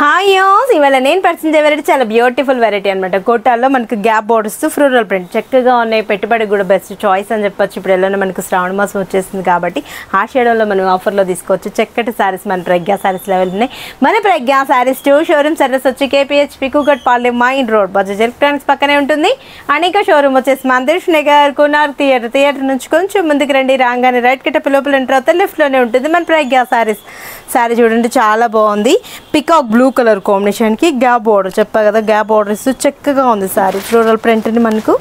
Hi యోస్ ఇవాళ నేను పరిచయం వెరైటీ చాలా బ్యూటిఫుల్ వెరైటీ అనమాట. కోటాల్లో మనకు గ్యాప్ బోర్డర్స్ ఫ్లోరల్ ప్రింట్ చక్కగా ఉన్నాయి. పెట్టుబడి కూడా బెస్ట్ చాయిస్ అని చెప్పొచ్చు. ఇప్పుడు ఎలా మనకు శ్రావణ మాసం వచ్చేసింది కాబట్టి ఆ షేడోలో మనం ఆఫర్లో తీసుకోవచ్చు. చక్కటి సారీస్ మన ప్రజ్ఞా సారీస్ లెవెల్ ఉన్నాయి. మన ప్రజ్ఞా సారీస్ 2 షోరూమ్ సర్వీస్ వచ్చి KPHB Kukatpally main road Bajaj electronics పక్కనే ఉంటుంది. అనేక షోరూమ్ వచ్చేసి మందిర్ష్ నగర్ కునార్ థియేటర్ నుంచి కొంచెం ముందుకు రండి. రాగానే రైట్ కట్ట లోపల ఎంటర్ అవుతే లెఫ్ట్లోనే ఉంటుంది మన ప్రజ్ఞా సారీస్. సారీ చూడండి చాలా బాగుంది. పికాక్ బ్లూ కలర్ కాంబినేషన్కి గ్యాప్ బోర్డర్ చెప్పా కదా, గ్యాప్ బోర్డర్ ఇస్తూ చక్కగా ఉంది సారీ. ఫ్లోరల్ ప్రింట్ని మనకు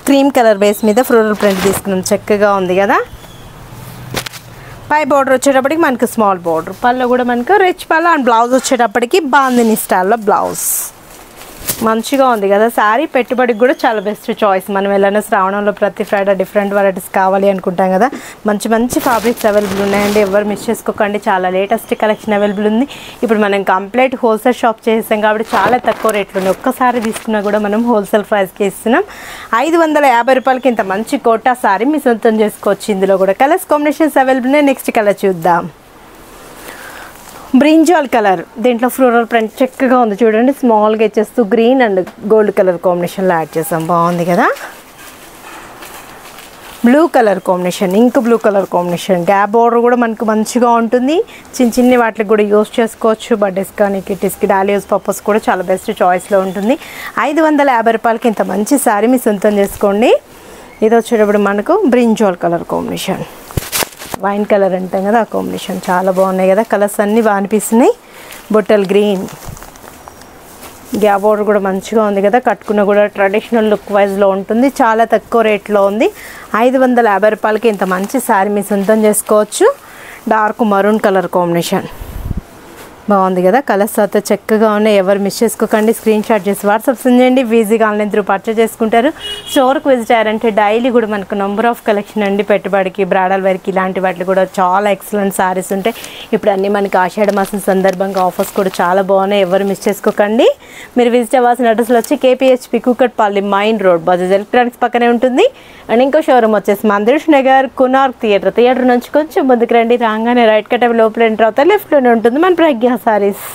క్రీమ్ కలర్ బేస్ మీద ఫ్లోరల్ ప్రింట్ తీసుకున్నాం. చక్కగా ఉంది కదా. పై బోర్డర్ వచ్చేటప్పటికి మనకు స్మాల్ బోర్డర్, పళ్ళు కూడా మనకు రిచ్ పళ్ళు అండ్ బ్లౌజ్ వచ్చేటప్పటికి బాందిని స్టైల్లో బ్లౌజ్. మంచిగా ఉంది కదా సారీ. పెట్టుబడికి కూడా చాలా బెస్ట్ చాయిస్. మనం వెళ్ళిన శ్రావణంలో ప్రతి ఫ్రైడే డిఫరెంట్ వెరైటీస్ కావాలి అనుకుంటాం కదా. మంచి మంచి ఫ్యాబ్రిక్స్ అవైలబుల్ ఉన్నాయండి. ఎవరు మిస్ చేసుకోకండి. చాలా లేటెస్ట్ కలెక్షన్ అవైలబుల్ ఉంది. ఇప్పుడు మనం కంప్లీట్ హోల్సేల్ షాప్ చేసాం కాబట్టి చాలా తక్కువ రేట్లు ఉన్నాయి. ఒక్కసారి తీసుకున్నా కూడా మనం హోల్సేల్ ప్రైస్కి ఇస్తున్నాం. 550 రూపాయలకి ఇంత మంచి కోటా సారీ మీ సొంతం చేసుకోవచ్చు. ఇందులో కూడా కలర్స్ కాంబినేషన్స్ అవైలబుల్ ఉన్నాయి. నెక్స్ట్ కలర్ చూద్దాం. బ్రింజాల్ కలర్, దీంట్లో ఫ్లోరల్ ప్రింట్ చక్కగా ఉంది చూడండి. స్మాల్గా ఇచ్చేస్తూ గ్రీన్ అండ్ గోల్డ్ కలర్ కాంబినేషన్లో యాడ్ చేసాం. బాగుంది కదా. Blue colour combination, ink blue colour combination. Gap border కూడా మనకు మంచిగా ఉంటుంది. చిన్న వాటికి కూడా యూస్ చేసుకోవచ్చు. బర్త్డేస్ కానీ కిటీస్కి డాలీ యూస్ పర్పస్ కూడా చాలా బెస్ట్ చాయిస్లో ఉంటుంది. 550 రూపాయలకి ఇంత మంచి శారీ మీ సొంతం చేసుకోండి. ఇది వచ్చేటప్పుడు మనకు brinjal colour combination, wine colour అంటాం కదా ఆ కాంబినేషన్. చాలా బాగున్నాయి కదా. కలర్స్ అన్నీ బాగా అనిపిస్తున్నాయి. బొట్టల్ గ్రీన్, గ్యాప్ బోర్డర్ కూడా మంచిగా ఉంది కదా. కట్టుకున్న కూడా ట్రెడిషనల్ లుక్ వైజ్లో ఉంటుంది. చాలా తక్కువ రేట్లో ఉంది. 550 రూపాయలకి ఇంత మంచి శారీ మీ సొంతం చేసుకోవచ్చు. డార్క్ మరూన్ కలర్ కాంబినేషన్ బాగుంది కదా. కలర్స్ అయితే చక్కగా ఉన్నాయి. ఎవరు మిస్ చేసుకోకండి. స్క్రీన్ షాట్ చేసి వాట్సాప్ సెండ్ చేయండి. ఈజీగా ఆన్లైన్ త్రూ పర్చేస్ చేసుకుంటారు. స్టోర్కి విజిట్ అయ్యారంటే డైలీ కూడా మనకు నెంబర్ ఆఫ్ కలెక్షన్ అండి. పెట్టుబడికి బ్రాడల్ వేర్కి ఇలాంటి వాటికి కూడా చాలా ఎక్సలెంట్ సారీస్ ఉంటాయి. ఇప్పుడు అన్నీ మనకి ఆషాఢ మాసం సందర్భంగా ఆఫర్స్ కూడా చాలా బాగున్నాయి. ఎవరు మిస్ చేసుకోకండి. మీరు విజిట్ అవ్వాల్సిన అడ్రస్లో వచ్చి KPHB Kukatpally main road Bajaj electronics పక్కనే ఉంటుంది. అండ్ ఇంకో షోరూమ్ వచ్చేసి మందిర్ష్ నగర్ కునార్ థియేటర్ నుంచి కొంచెం ముందుకు రండి. రాగానే రైట్ కట్ట లోపల ఎంటర్ అవుతా లెఫ్ట్లోనే ఉంటుంది మన ప్రజ్ఞా సారీస్.